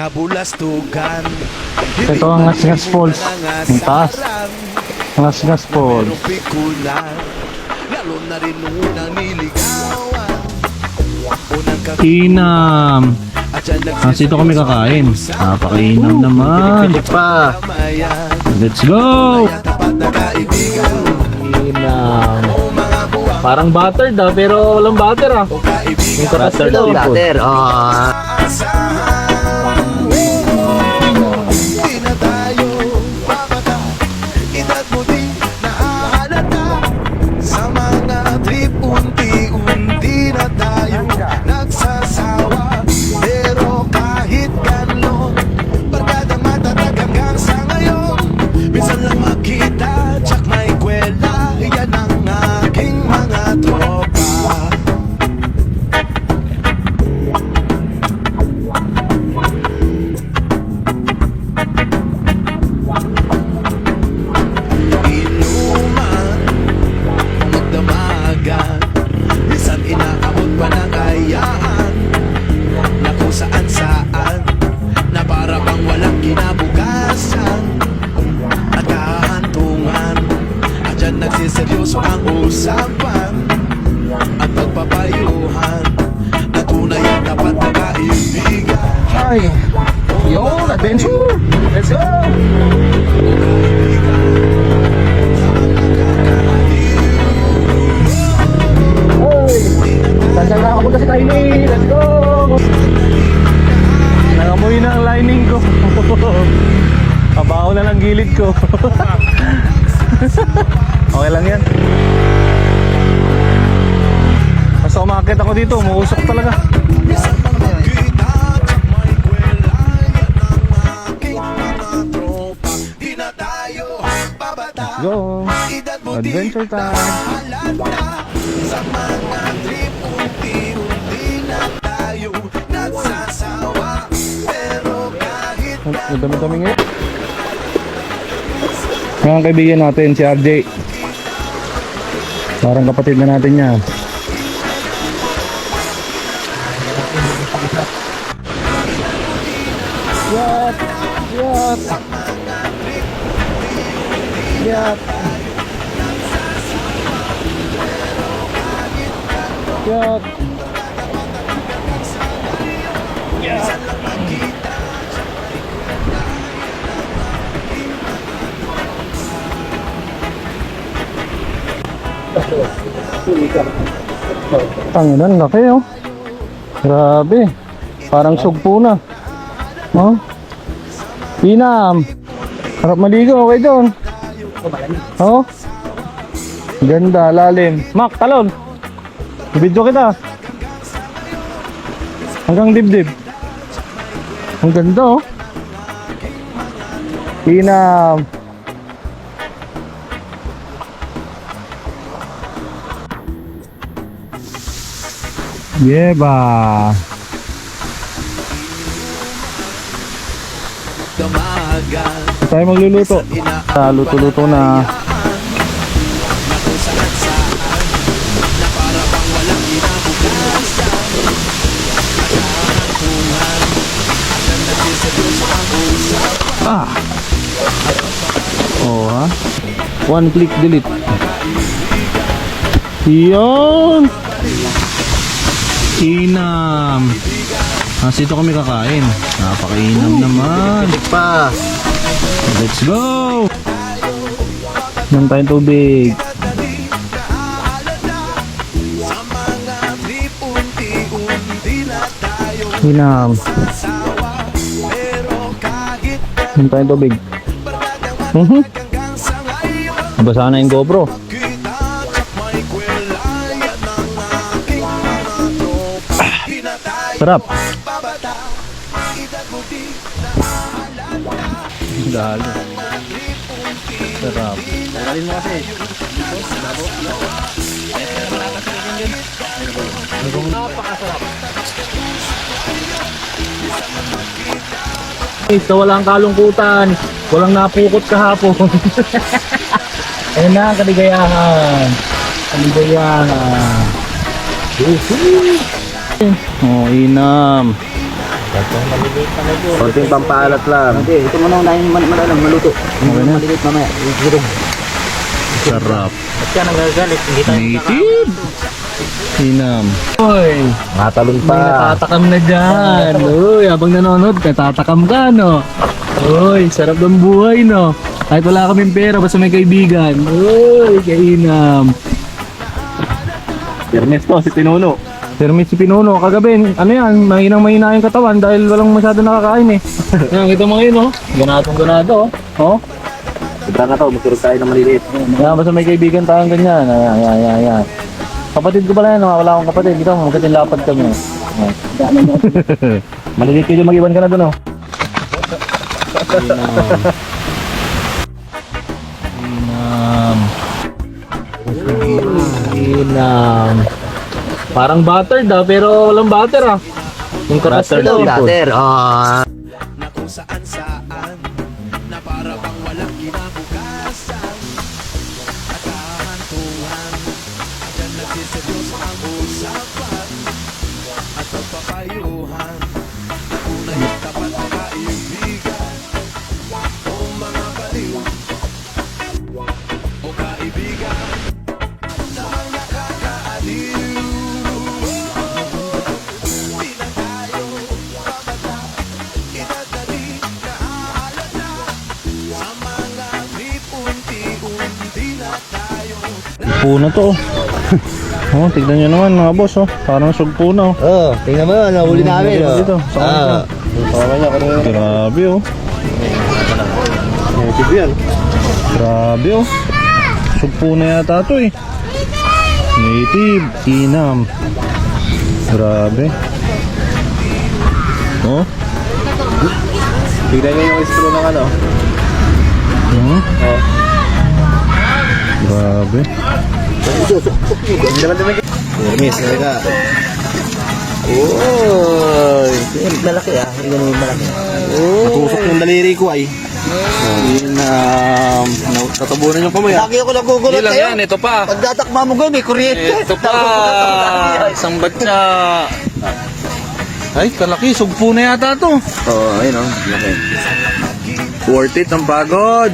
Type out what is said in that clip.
kabulastugan. Ito ang Ngas-Ngas Falls. Ang taas. Ngas-Ngas Falls. Lalo na rin unang niligawan. Inam. Dito kami kakain. Napakainam naman. Pa. Let's go! Inam. Parang buttered pero walang butter Yung Butter daw, butter. Seryoso ang usapan at pagpapayuhan na tunay at tapat na kaibigan. Ay, yun, adventure. Let's go. Saan na ako punta sa Kylie? Let's go. Nangamoy na ang lining ko. Kabaho na ng gilid ko. Okay lang yan. Basta umakit ako dito, umuusok talaga. Let's go. Adventure time. Sa mga trip, unti-unti na tayo nagsasawa. Pero kahit Madami-dami ngayon. Mga kaibigan natin, si RJ. Parang kapatid na natin niya. Yat! Yat! Yat! Yat! Tanginan, laki oh. Grabe. Parang sugpo na. Oh. Inam. Harap maligo, okay doon. Oh. Ganda, lalim. Mak, talon. Video kita. Hanggang dibdib. Ang ganda oh. Inam. Yeba. Tayo magluluto. Luto-luto na. Oh ha. One click delete. Yun. Inam. Dito kami kakain. Napakainam naman. Pa. Let's go. Nang tayong tubig. Inam. Nang tayong tubig. Basa na yung GoPro. Sarap. Dalo. Sarap. Alin mo kasi. Napakasarap. Sa walang kalungkutan, walang napukot kahapon. Ayun na, kaligayahan. Kaligayahan. Oh, inam. Konting pampalat lang. Okay, ito muna unahin maluto. Maliliit mamaya. Girong. Sarap. Ba't ka nagagalit? Hindi tayo Native. Hinam. Uy, Matalon may pa. natatakam na dyan. Uy, habang nanonood, natatakam ka, no? Uy, sarap ng buhay, no? Kahit wala kaming pera, basta may kaibigan. Uy, kainam. Ernesto, si Pinuno. Termit si Pinuno, kagabi, ano yan, mahina yung katawan dahil walang masyado nakakain eh. Yan, kita mo ngayon, oh. Ganado, oh. Sobra na to, magsurog tayo ng maliliit. Yan, basta may kaibigan tayong ganyan. Ayan. Kapatid ko pala yan, wala akong kapatid. Dito, magkatilapad kami. Ayan. Maliliit kayo, mag-iwan ka na dun, oh. Inam. Parang butter daw, pero walang butter ah. Yung katas Butter daw. daw. Butter. Na kung saan na para bang walang kinabukasan at kahantungan. Diyan nagsisedyos ang usapan at pagpapayuhan. Una yung tapat na kaibigan o mga baliw o kaibigan na mga nakakaaliw. Di na tayo babata, inadali na aalala sa mga trip, unti-unti na tayo. Puno to. Oh, tignan nyo naman mga boss, oh. Parang sugpo na, oh. Oh, tingnan mo, nahuli namin. Dito, sa Grabe, oh. Native yan. Grabe, oh. Sugpo na yata to, eh. Native, inam. Grabe. Oh. Tignan nyo yung straw ng ano. Hmm? Oh. Grabe. Hindi naman naman. Hermes, talaga. Uy. Malaki ah. Hindi ganun malaki. Natusok yung daliri ko ay. Tatabunan yung kamay. Lagi ako nagugulat kayo. ito pa. Pagdatakma mo ganun, may kuryente. Ito pa. Isang batsa. Ay, kalaki. Sugpo na yata to. Oo, ayun o. Laki. Worth it ang pagod.